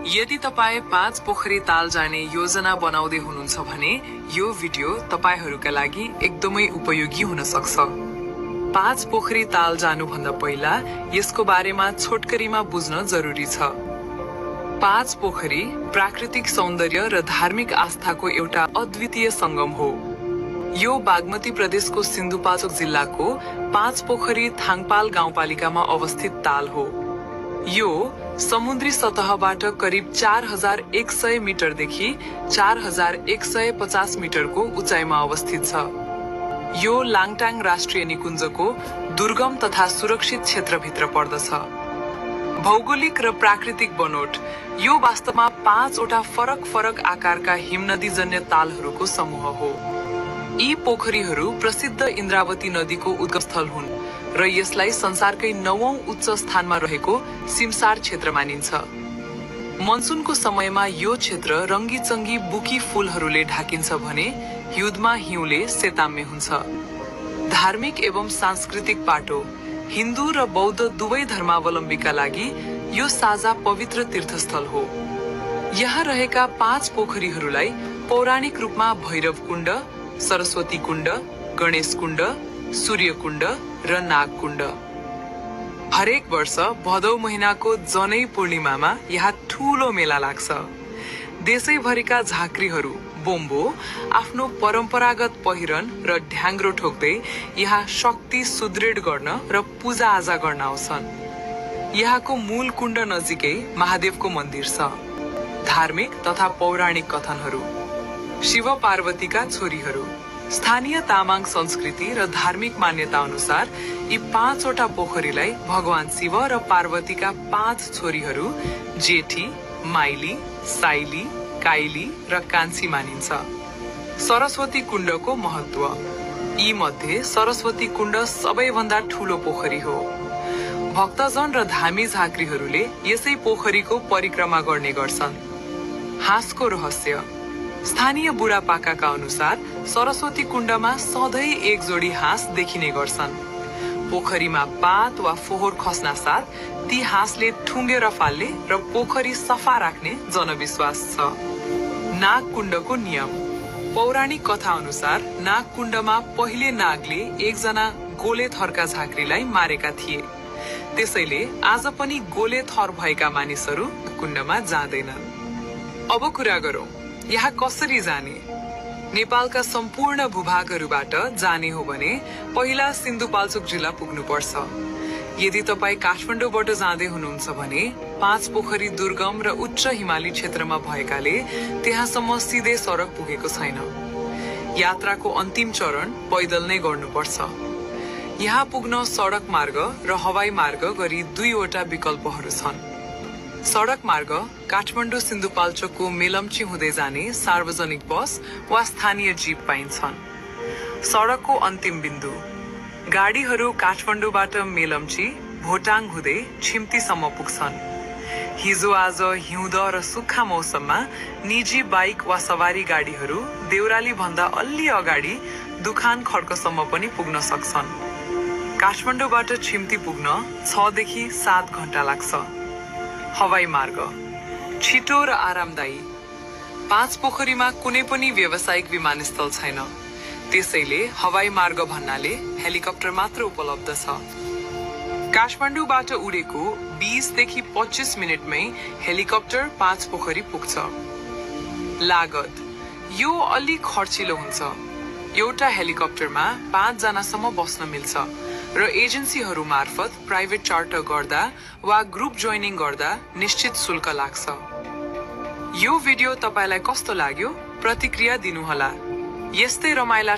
यदि तपाईँ 5 पोखरी ताल जाने योजना बनाउँदै हुनुहुन्छ भने यो भिडियो तपाईहरूका लागि एकदमै उपयोगी हुन सक्छ। 5 पोखरी ताल जानुभन्दा पहिला यसको बारेमा छोटकरीमा बुझ्न जरुरी छ। 5 पोखरी प्राकृतिक सौन्दर्य र धार्मिक आस्थाको एउटा अद्वितीय संगम हो। यो बागमती प्रदेशको सिन्धुपाल्चोक जिल्लाको 5 पोखरी थाङपाल गाउँपालिकामा अवस्थित ताल हो। यो समुद्री सतहबाट करिब 4100 मिटरदेखि 4150 मिटरको उचाइमा अवस्थित छ। यो लाङटाङ राष्ट्रिय निकुञ्जको दुर्गम तथा सुरक्षित क्षेत्रभित्र पर्दछ। भौगोलिक र प्राकृतिक बनोट यो वास्तवमा 5 वटा फरक आकारका हिमनदीजन्य तालहरूको समूह हो। यी पोखरीहरू प्रसिद्ध इन्द्रावती नदीको उद्गमस्थल हुन् र यसलाई संसारकै 9औं उच्च स्थानमा रहेको सिमसार क्षेत्र मानिन्छ। मनसुनको समयमा यो क्षेत्र रङ्गीचङ्गी बुकी फूलहरूले ढाकिन्छ भने हिउँदमा हिउँले सेताम्य हुन्छ। धार्मिक एवं सांस्कृतिक पाटो हिन्दू र बौद्ध दुवै धर्मावलम्बीका लागि यो साझा पवित्र तीर्थस्थल हो। यहाँ रहेका 5 पोखरीहरूलाई पौराणिक रूपमा भैरव कुण्ड, सरस्वती कुण्ड, गणेश कुण्ड, सूर्य कुण्ड र नाग कुण्ड। हरेक वर्ष भदौ महिनाको जनै पूर्णिमामा यहाँ ठूलो मेला लाग्छ। देशैभरिका झाँक्रीहरू बोम्बो आफ्नो परम्परागत पहिरन र ढ्याङ्ग्रो ठोक्दै यहाँ शक्ति सुदृढ गर्न र पूजा आजा गर्न आउँछन्। यहाँको मूल कुण्ड नजिकै महादेवको मन्दिर छ। धार्मिक तथा पौराणिक कथनहरू शिव पार्वतीका छोरीहरू स्थानीय तामाङ संस्कृति र धार्मिक मान्यता अनुसार यी 5 वटा पोखरीलाई भगवान शिव र पार्वतीका 5 छोरीहरू जेठी, माइली, साइली, काइली र कान्छी मानिन्छ। सरस्वती कुण्डको महत्व यी मध्ये सरस्वती कुण्ड सबैभन्दा ठूलो पोखरी हो। भक्तजन र धामी झाँक्रीहरूले यसै पोखरीको परिक्रमा गर्ने गर्छन्। हाँसको रहस्य स्थानीय बुढापाकाका अनुसार सरस्वती कुण्डमा सधैँ एक जोडी हाँस देखिने गर्छन्। पोखरीमा पात वा फोहोर खस्ना साथ ती हाँसले ठुङ्गेर फाल्ने र पोखरी सफा राख्ने जनविश्वास छ। नाग कुण्डको नियम पौराणिक कथा अनुसार नाग कुण्डमा पहिले नागले एकजना गोले थरका झाँक्रीलाई मारेका थिए। त्यसैले आज पनि गोले थर भएका मानिसहरू कुण्डमा जाँदैनन्। अब कुरा गरौं यहाँ कसरी जाने। नेपालका सम्पूर्ण भूभागहरूबाट जाने हो भने पहिला सिन्धुपाल्चोक जिल्ला पुग्नुपर्छ। यदि तपाईँ काठमाडौँबाट जाँदै हुनुहुन्छ भने 5 पोखरी दुर्गम र उच्च हिमाली क्षेत्रमा भएकाले त्यहाँसम्म सिधै सडक पुगेको छैन। यात्राको अन्तिम चरण पैदल नै गर्नुपर्छ। यहाँ पुग्न सडक मार्ग र हवाई मार्ग गरी 2 वटा विकल्पहरू छन्। सडक मार्ग काठमाडौँ सिन्धुपाल्चोकको मेलम्ची हुँदै जाने सार्वजनिक बस वा स्थानीय जीप पाइन्छन्। सडकको अन्तिम बिन्दु गाडीहरू काठमाडौँबाट मेलम्ची, भोटाङ हुँदै छिम्तीसम्म पुग्छन्। हिजो आज हिउँद र सुक्खा मौसममा निजी बाइक वा सवारी गाडीहरू देउराली भन्दा अलि अगाडि दुखान खड्कसम्म पनि पुग्न सक्छन्। काठमाडौँबाट छिम्ती पुग्न 6 देखि 7 घण्टा लाग्छ। हवाई मार्ग छिटो र आरामदायी 5 पोखरीमा कुनै पनि व्यावसायिक विमानस्थल छैन। त्यसैले हवाई मार्ग भन्नाले हेलिकप्टर मात्र उपलब्ध छ। काठमाडौँबाट उडेको 20 देखि 25 मिनेटमै हेलिकप्टर 5 पोखरी पुग्छ। लागत यो अलि खर्चिलो हुन्छ। एउटा हेलिकप्टरमा 5 जनासम्म बस्न मिल्छ र एजेन्सीहरू मार्फत प्राइभेट चार्टर गर्दा वा ग्रुप जोइनिङ गर्दा निश्चित शुल्क लाग्छ। यो भिडियो तपाईलाई कस्तो लाग्यो प्रतिक्रिया दिनुहोला। यस्तै रमाइला